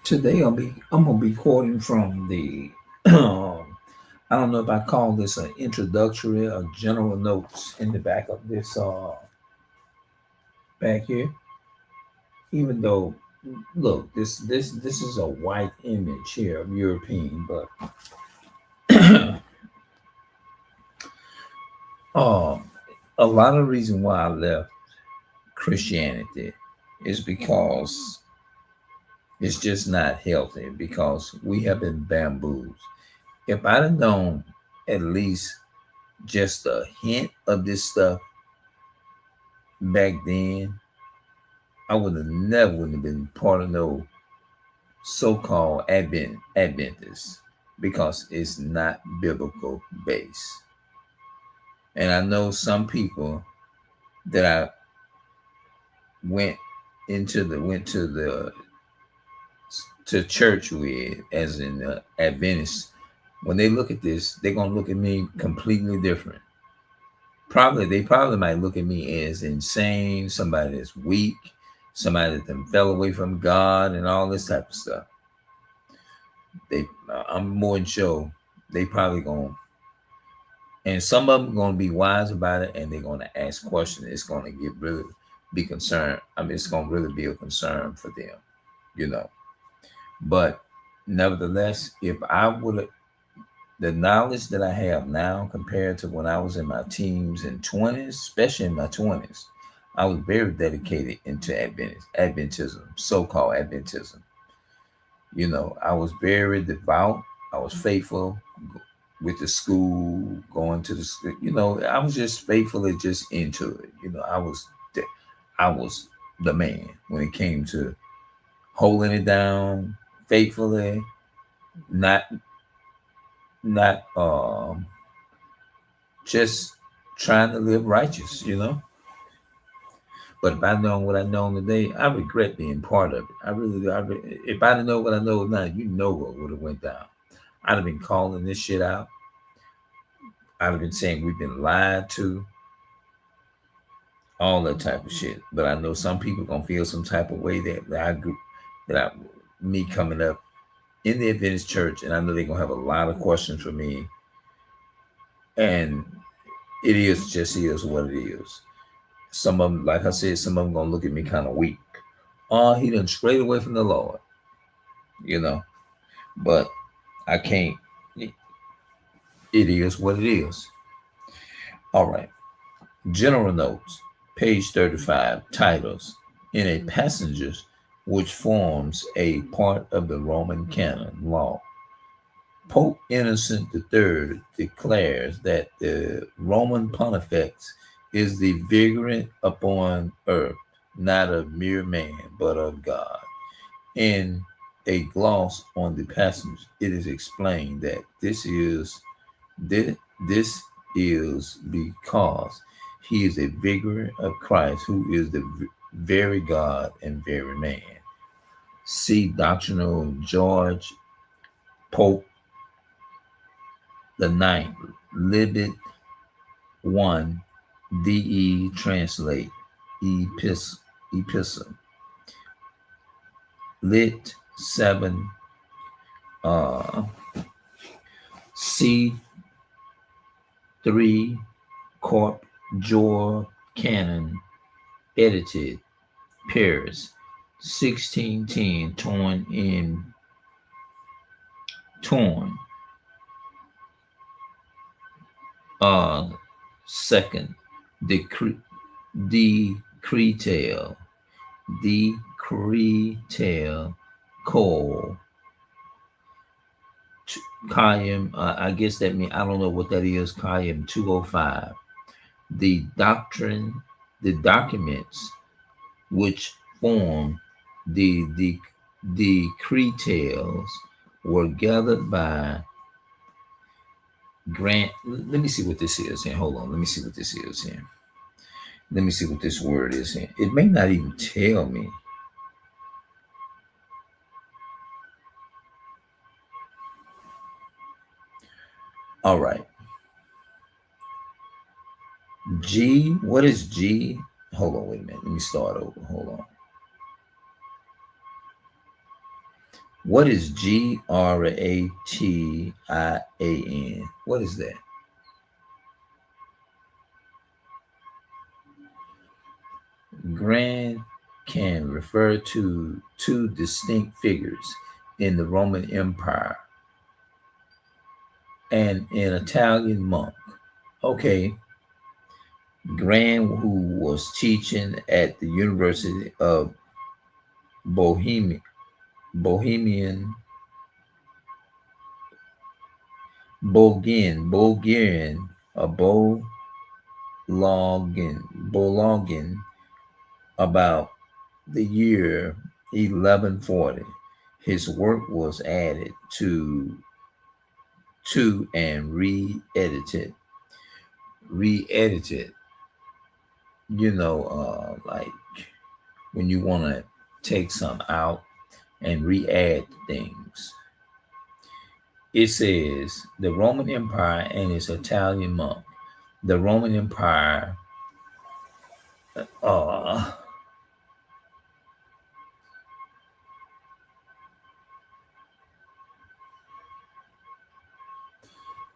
Today I'm gonna be quoting from the I don't know if I call this an introductory or general notes in the back of this back here. Even though look, this is a white image here of European, but uh, a lot of reason why I left Christianity is because it's just not healthy because we have been bamboozled. If I'd have known at least just a hint of this stuff back then, I wouldn't have been part of no so-called Adventists because it's not biblical based. And I know some people that I went went to church with, as in Adventists. When they look at this, they're gonna look at me completely different. They probably might look at me as insane, somebody that's weak, somebody that then fell away from God and all this type of stuff. I'm more than sure they probably gonna, and some of them gonna be wise about it, and they're gonna ask questions. It's gonna get really be concerned. I mean, it's gonna really be a concern for them, you know. But nevertheless, if I would have the knowledge that I have now compared to when I was in my teens and 20s, especially in my 20s, I was very dedicated into Adventism, so-called Adventism. You know, I was very devout. I was faithful with the school, going to the school. You know, I was just faithfully just into it. You know, I was the man when it came to holding it down faithfully, not not just trying to live righteous, you know. But if I'd known what I know today, I regret being part of it. I really do. If I'd known what I know now, you know what would have went down. I'd have been calling this shit out. I'd have been saying we've been lied to, all that type of shit. But I know some people gonna feel some type of way that I grew, that I, me coming up in the Adventist church, and I know they're gonna have a lot of questions for me. And it is what it is. Some of them, like I said, some of them gonna look at me kind of weak. Oh, he done strayed away from the Lord, you know. But I can't. It is what it is. All right. General notes, page 35. Titles in a passages which forms a part of the Roman canon law. Pope Innocent III declares that the Roman Pontifex is the vigorant upon earth, not of mere man, but of God. In a gloss on the passage, it is explained that this, this is because he is a vigor of Christ, who is the very God and very man. See Doctrinal George Pope the Ninth, Libet 1, DE Translate, Epistle, Lit 7, uh, C 3, Corp Jor Canon, edited, Paris, 1610, torn, uh, second, decretal, decretal, call, Kayim, I guess that means, I don't know what that is, Kayim 205. The doctrine, the documents which form the decretals were gathered by Grant. Let me see what this is here. Hold on. Let me see what this is here. Let me see what this word is here. It may not even tell me. All right. G. What is G? Hold on. Wait a minute. Let me start over. Hold on. What is Gratin? What is that? Grand can refer to two distinct figures in the Roman Empire and an Italian monk. Okay, Grand, who was teaching at the University of Bohemian, Bologin, about the year 1140. His work was added to and re-edited. Like when you want to take some out and re-add things. It says the Roman Empire and its Italian monk. The Roman Empire, uh,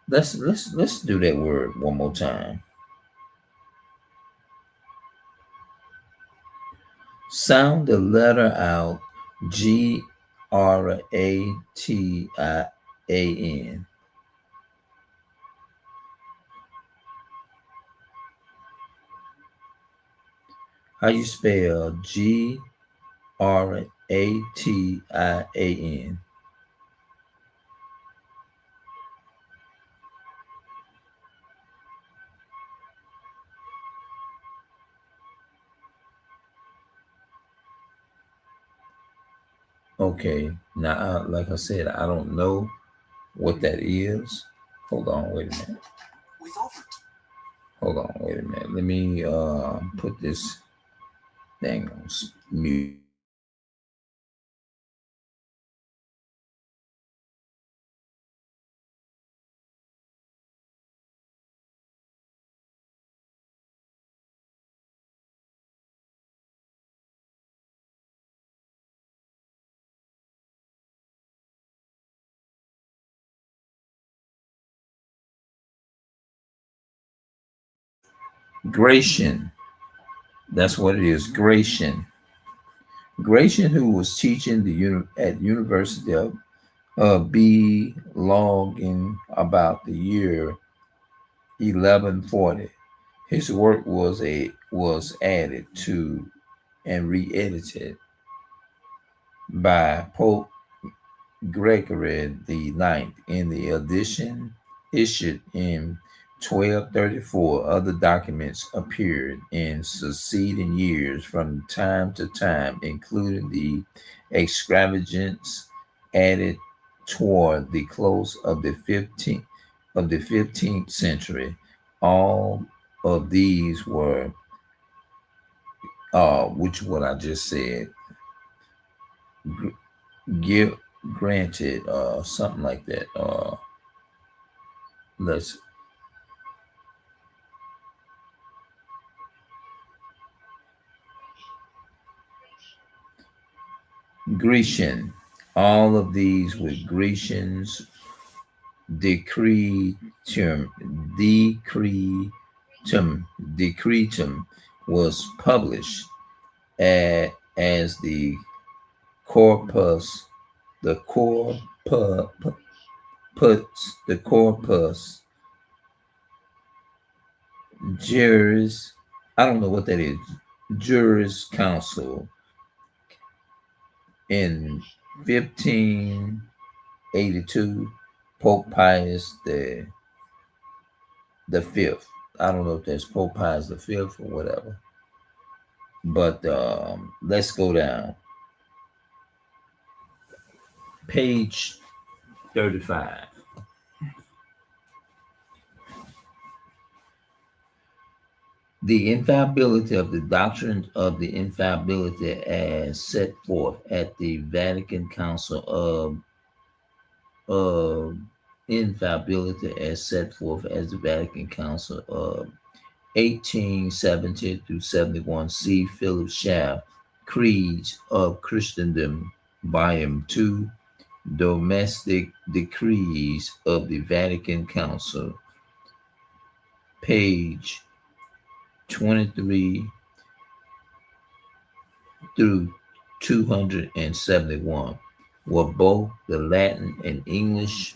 let's do that word one more time. Sound the letter out. Gratin. How you spell Gratin? Okay, now like I said, I don't know what that is. Hold on, wait a minute. Hold on, wait a minute. Let me put this thing on mute. Gratian. That's what it is. Gratian. Gratian, who was teaching at University of B. Logging about the year 1140. His work was added to and re-edited by Pope Gregory the Ninth in the edition issued in 1234. Other documents appeared in succeeding years from time to time, including the extravagance added toward the close of the 15th century. All of these were which what I just said, give granted, something like that. Let's Grecian. All of these with Grecians. Decretum, decretum, decretum was published as corpus, the corpus juris. I don't know what that is. Juris Council in 1582. Pope Pius the fifth. I don't know if that's Pope Pius the fifth or whatever. But let's go down. Page 35. The infallibility of the doctrine of the infallibility as set forth at the Vatican Council of infallibility as set forth as the Vatican Council of 1870 through 71. See Philip Schaff, Creeds of Christendom, Volume 2, Domestic Decrees of the Vatican Council, page 23 through 271, were both the Latin and English.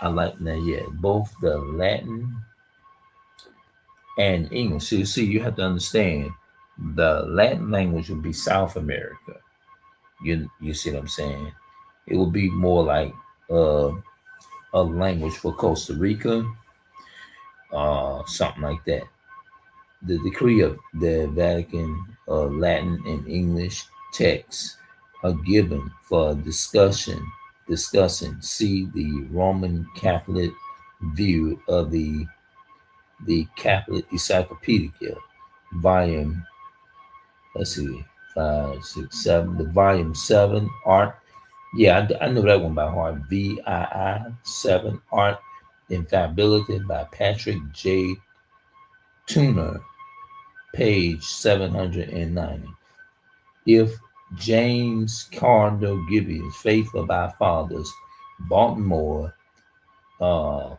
I like that, yeah, both the Latin and English. So you see, you have to understand the Latin language would be South America. You see what I'm saying? It would be more like uh, a language for Costa Rica, something like that. The decree of the Vatican Latin and English texts are given for discussion. Discussing, see the Roman Catholic view of the Catholic Encyclopedia, volume. Let's see, 5, 6, 7. The volume 7, art. Yeah, I know that one by heart. VII 7, art infallibility by Patrick J. Tuner, page 790. If James Cardinal Gibbons, Faithful by Fathers, Baltimore, uh,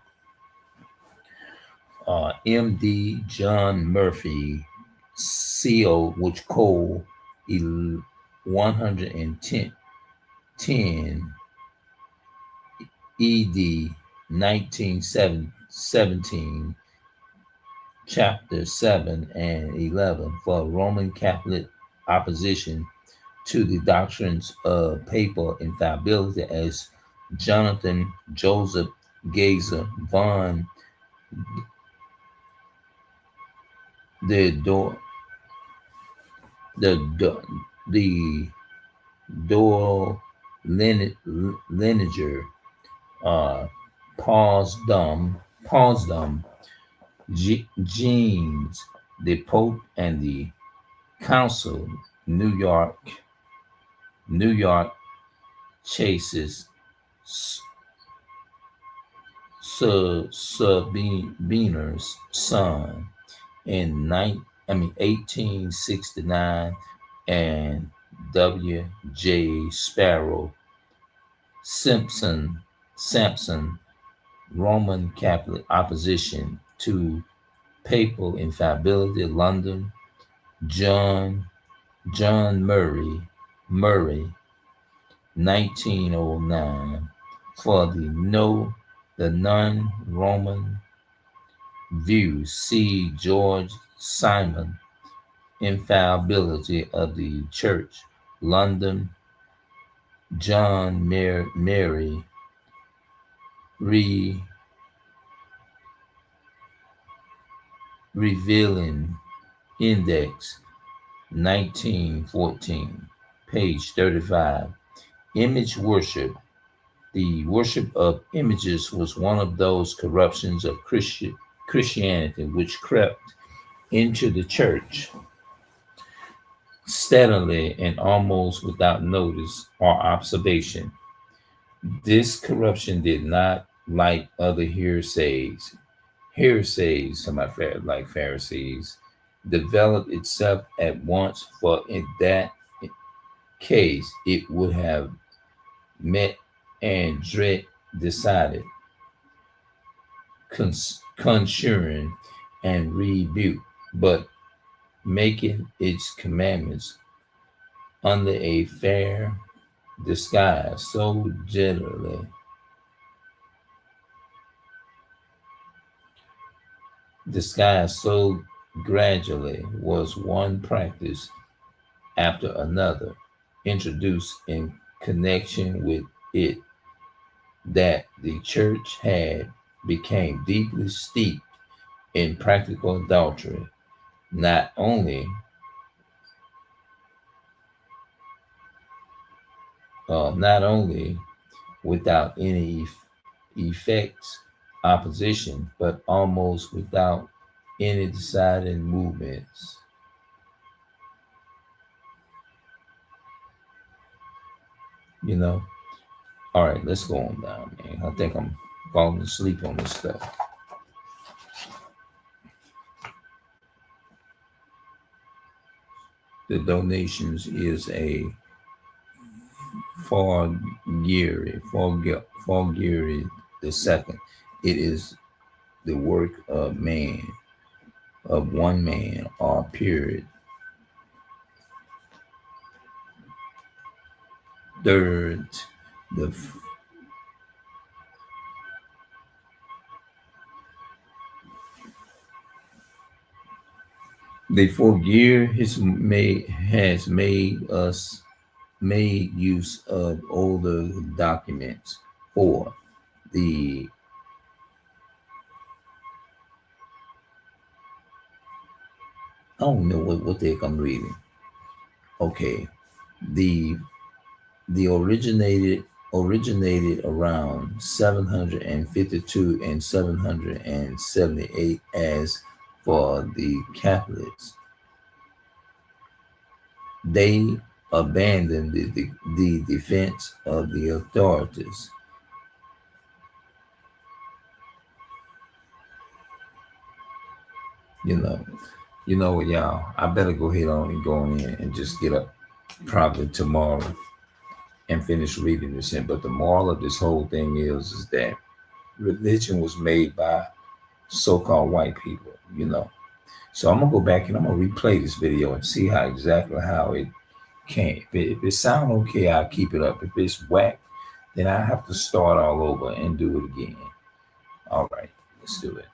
M.D. John Murphy, CO, which Cole 110, ED 1917, chapter 7 and 11, for Roman Catholic opposition to the doctrines of papal infallibility, as Jonathan Joseph Gazer von the door the do- the door lineager, uh Pausdom, Jeans, the Pope and the Council, New York, New York Chase's Sabiner's son in 1869, and W. J. Sparrow Sampson, Roman Catholic opposition to papal infallibility, London, John Murray, 1909, for the non-Roman view. See George Simon, Infallibility of the Church, London, John Mary, Revealing Index, 1914, page 35. Image worship. The worship of images was one of those corruptions of Christianity which crept into the church steadily and almost without notice or observation. This corruption did not, like other heresies, some like Pharisees, develop itself at once, for in that case it would have met and dread decided, conjuring and rebuke, but making its commandments under a fair disguise so gradually was one practice after another introduced in connection with it, that the church had became deeply steeped in practical adultery, not only without any effects opposition, but almost without any decided movements. You know. All right, let's go on down, man. I think I'm falling asleep on this stuff. The donations is a Forgery the second. It is the work of man, of one man, or period. Third, the the forgear has made use of older documents. For the I don't know what the heck I'm reading. Okay, the the originated around 752 and 778. As for the Catholics, they abandoned the defense of the authorities. You know, what, y'all. I better go ahead on and go on in and just get up probably tomorrow and finish reading this in. But the moral of this whole thing is that religion was made by so-called white people. So I'm gonna go back and I'm gonna replay this video and see how it came. If it sound okay, I'll keep it up. If it's whack, then I have to start all over and do it again. All right, let's do it.